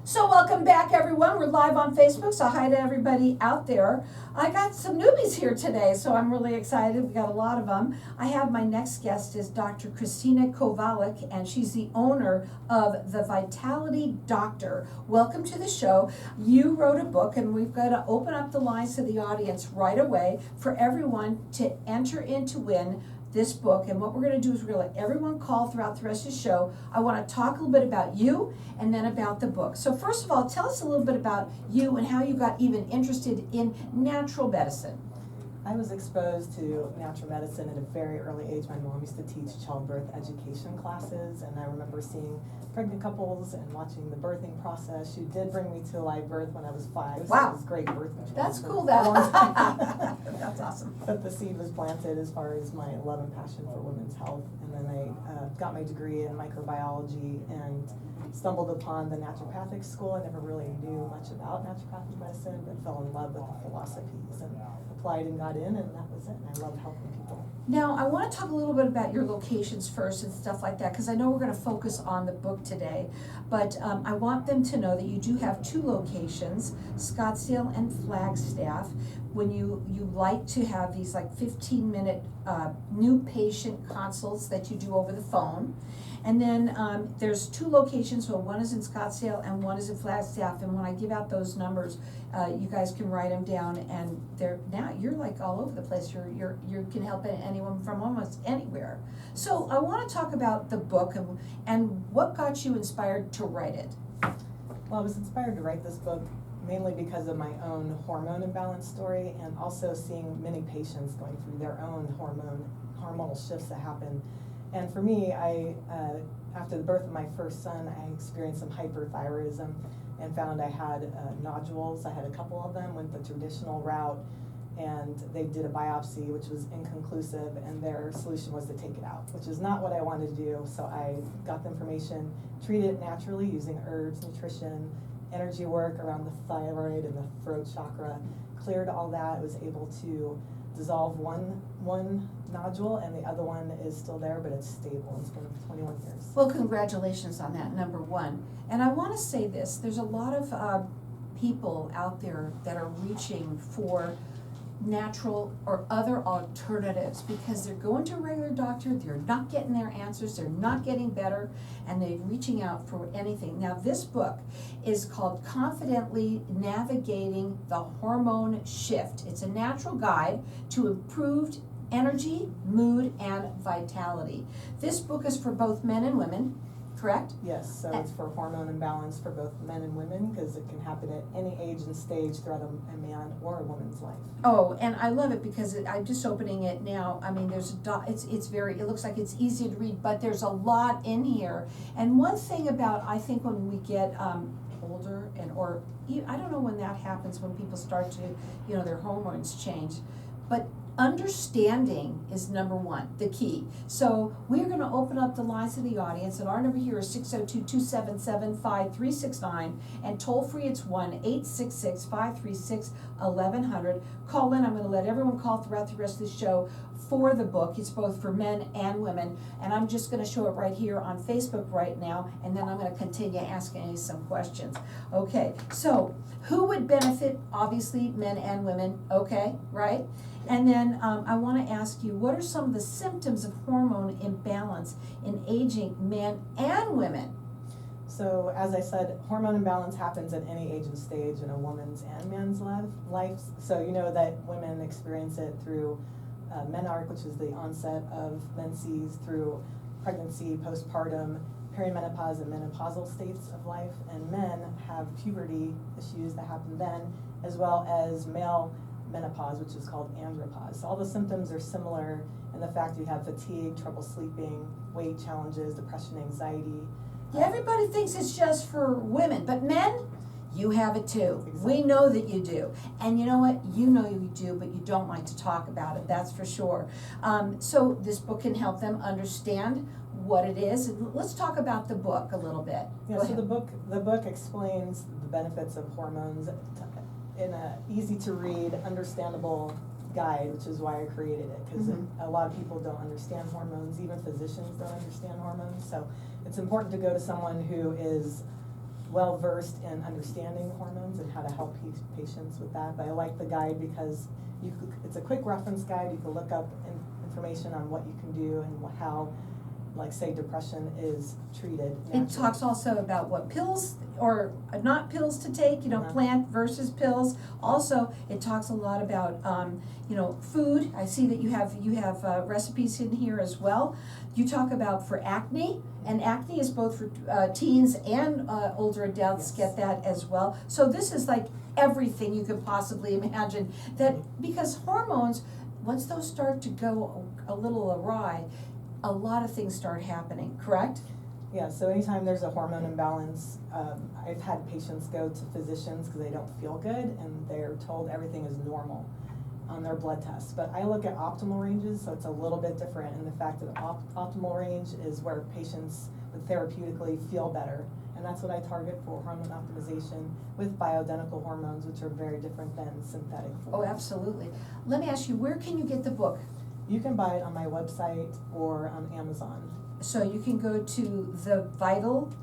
So welcome back, everyone. We're live on Facebook, so hi to everybody out there. I got some newbies here today, so I'm really excited. We got a lot of them. I have my next guest is Dr. Christina Kovalik, and she's the owner of the Vitality Doctor. Welcome to the show. You wrote a book, and we've got to open up the lines to the audience right away for everyone to enter in to win this book. And what we're going to do is we're going to let everyone call throughout the rest of the show. I want to talk a little bit about you and then about the book. So first of all, tell us a little bit about you and how you got even interested in natural medicine. I was exposed to natural medicine at a very early age. My mom used to teach childbirth education classes, and I remember seeing pregnant couples and watching the birthing process. She did bring me to live birth when I was 5. Wow. So it was great birth control. That's for cool. a long time. That's awesome. But the seed was planted as far as my love and passion for women's health. And then I got my degree in microbiology and stumbled upon the naturopathic school. I never really knew much about naturopathic medicine, but fell in love with the philosophies and applied and got in, and that was it. And I love helping people. Now, I want to talk a little bit about your locations first and stuff like that, because I know we're going to focus on the book today, but I want them to know that you do have 2 locations, Scottsdale and Flagstaff. When you like to have these like 15-minute new patient consults that you do over the phone. And then there's 2 locations, so one is in Scottsdale and one is in Flagstaff. And when I give out those numbers, you guys can write them down. And now you're like all over the place. You can help anyone from almost anywhere. So I want to talk about the book and what got you inspired to write it. Well, I was inspired to write this book mainly because of my own hormone imbalance story, and also seeing many patients going through their own hormonal shifts that happen. And for me, after the birth of my first son, I experienced some hyperthyroidism and found I had nodules. I had a couple of them, went the traditional route, and they did a biopsy, which was inconclusive, and their solution was to take it out, which is not what I wanted to do. So I got the information, treated it naturally using herbs, nutrition, energy work around the thyroid and the throat chakra, cleared all that, was able to dissolve one nodule, and the other one is still there, but it's stable. It's been 21 years. Well, congratulations on that, number one. And I want to say this, there's a lot of people out there that are reaching for natural or other alternatives because they're going to a regular doctor, they're not getting their answers, they're not getting better, and they're reaching out for anything. Now, this book is called Confidently Navigating the Hormone Shift. It's a natural guide to improved energy, mood, and vitality. This book is for both men and women, correct? Yes, so it's for hormone imbalance for both men and women, because it can happen at any age and stage throughout a man or a woman's life. Oh, and I love it because I'm just opening it now. I mean, there's it looks like it's easy to read, but there's a lot in here. And one thing about, I think when we get older I don't know when that happens, when people start to, their hormones change, but understanding is number one, the key. So we're going to open up the lines to the audience, and our number here is 602-277-5369, and toll free it's 1-866-536-1100. Call in. I'm going to let everyone call throughout the rest of the show for the book. It's both for men and women, and I'm just going to show it right here on Facebook right now, and then I'm going to continue asking you some questions. Okay, so who would benefit? Obviously, men and women, okay, right? And then I want to ask you, what are some of the symptoms of hormone imbalance in aging men and women? So, as I said, hormone imbalance happens at any age and stage in a woman's and man's life. So you know that women experience it through menarche, which is the onset of menses, through pregnancy, postpartum, perimenopause, and menopausal states of life. And men have puberty issues that happen then, as well as male menopause, which is called andropause. So all the symptoms are similar in the fact you have fatigue, trouble sleeping, weight challenges, depression, anxiety. Yeah, everybody thinks it's just for women, but men, you have it too. Exactly. We know that you do. And you know what? You know you do, but you don't like to talk about it, that's for sure. So this book can help them understand what it is. Let's talk about the book a little bit. Yeah, so the book explains the benefits of hormones in a easy to read, understandable guide, which is why I created it, because a lot of people don't understand hormones, even physicians don't understand hormones. So it's important to go to someone who is well versed in understanding hormones and how to help patients with that. But I like the guide because it's a quick reference guide. You can look up information on what you can do and how, like, say, depression is treated naturally. It talks also about what pills or not pills to take, plant versus pills. Also, it talks a lot about, food. I see that you have recipes in here as well. You talk about for acne, and acne is both for teens and older adults. Yes. Get that as well. So this is like everything you could possibly imagine. That because hormones, once those start to go a little awry, a lot of things start happening, correct? Yeah, so anytime there's a hormone imbalance, I've had patients go to physicians because they don't feel good and they're told everything is normal on their blood tests. But I look at optimal ranges, so it's a little bit different in the fact that optimal range is where patients would therapeutically feel better. And that's what I target for hormone optimization with bioidentical hormones, which are very different than synthetic forms. Oh, absolutely. Let me ask you, where can you get the book? You can buy it on my website or on Amazon. So you can go to the Vitality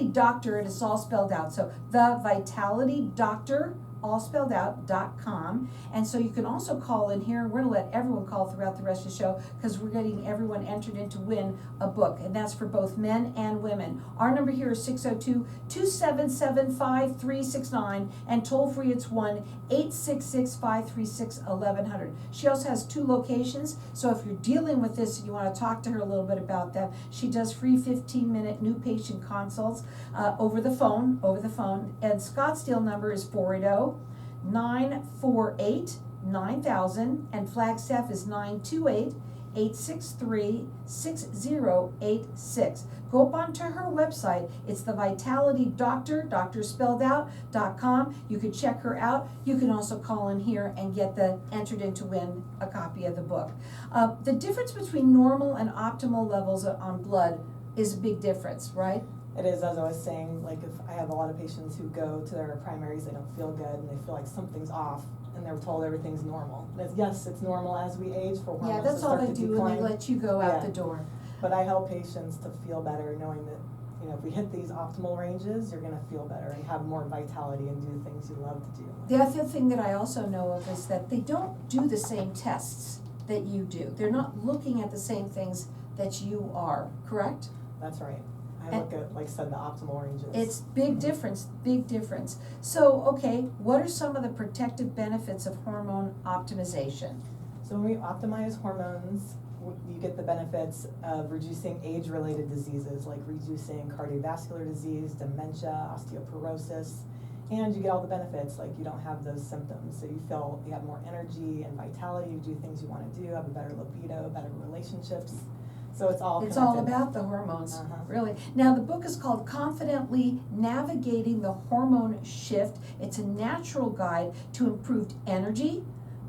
Doctor, and it's all spelled out. So the Vitality Doctor, all spelled out, .com. And so you can also call in here, and we're gonna let everyone call throughout the rest of the show because we're getting everyone entered in to win a book, and that's for both men and women. Our number here is 602-277-5369, and toll free it's 1-866-536-1100. She also has 2 locations, so if you're dealing with this and you wanna talk to her a little bit about that, she does free 15-minute new patient consults over the phone, and Scottsdale number is 480-948-9000, and Flagstaff is 928-863-6086. Go up onto her website. It's the Vitality Doctor, doctor spelled out, .com. You can check her out. You can also call in here and get entered in to win a copy of the book. The difference between normal and optimal levels on blood is a big difference, right? It is, as I was saying, like if I have a lot of patients who go to their primaries, they don't feel good and they feel like something's off and they're told everything's normal. And yes, it's normal as we age for hormones Yeah, that's to start all they to do, decline. and they let you go out the door. But I help patients to feel better knowing that, if we hit these optimal ranges, you're gonna feel better and have more vitality and do things you love to do. The other thing that I also know of is that they don't do the same tests that you do. They're not looking at the same things that you are, correct? That's right. I look at, like I said, the optimal ranges. It's big difference. So, okay, what are some of the protective benefits of hormone optimization? So when we optimize hormones, you get the benefits of reducing age-related diseases, like reducing cardiovascular disease, dementia, osteoporosis, and you get all the benefits, like you don't have those symptoms. So you feel you have more energy and vitality, you do things you want to do, have a better libido, better relationships. So it's all about the hormones, really. Now, the book is called Confidently Navigating the Hormone Shift. It's a natural guide to improved energy,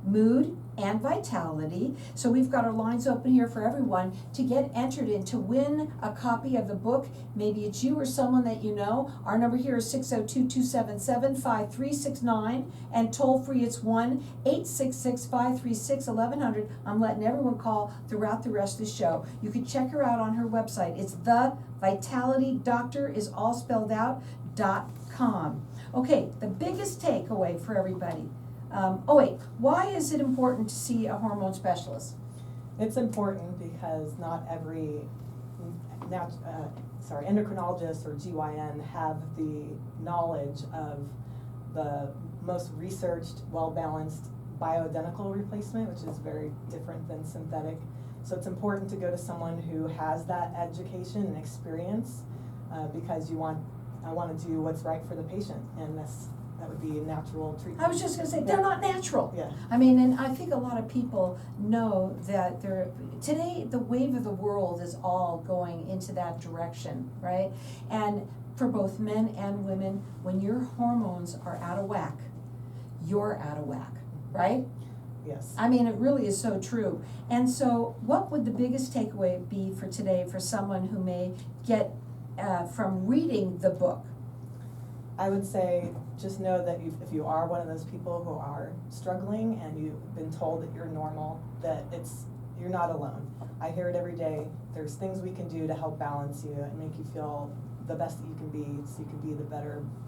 mood, and vitality. So we've got our lines open here for everyone to get entered in to win a copy of the book. Maybe it's you or someone that you know. Our number here is 602-277-5369, and toll free it's 1-866-536-1100. I'm letting everyone call throughout the rest of the show. You can check her out on her website. It's the Vitality Doctor, is all spelled out, .com. Okay, the biggest takeaway for everybody. Why is it important to see a hormone specialist? It's important because not every endocrinologist or GYN have the knowledge of the most researched, well-balanced bioidentical replacement, which is very different than synthetic. So it's important to go to someone who has that education and experience because I want to do what's right for the patient, and that would be a natural treatment. I was just going to say, they're not natural. Yeah. I mean, and I think a lot of people know that today the wave of the world is all going into that direction, right? And for both men and women, when your hormones are out of whack, you're out of whack, right? Yes. I mean, it really is so true. And so what would the biggest takeaway be for today for someone who may get from reading the book? I would say just know that if you are one of those people who are struggling and you've been told that you're normal, that you're not alone. I hear it every day. There's things we can do to help balance you and make you feel the best that you can be, so you can be the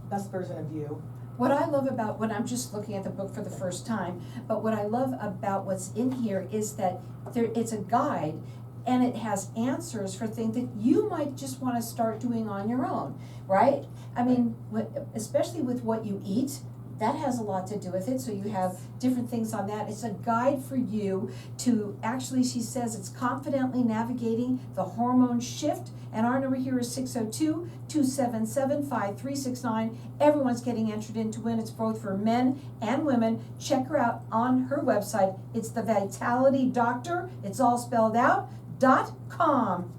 best version of you. What I love about, when I'm just looking at the book for the first time, but what I love about what's in here is that it's a guide, and it has answers for things that you might just want to start doing on your own, right? I mean, especially with what you eat, that has a lot to do with it, so you have different things on that. It's a guide for you to, actually, she says it's confidently navigating the hormone shift, and our number here is 602-277-5369. Everyone's getting entered in to win. It's both for men and women. Check her out on her website. It's the Vitality Doctor, it's all spelled out, .com.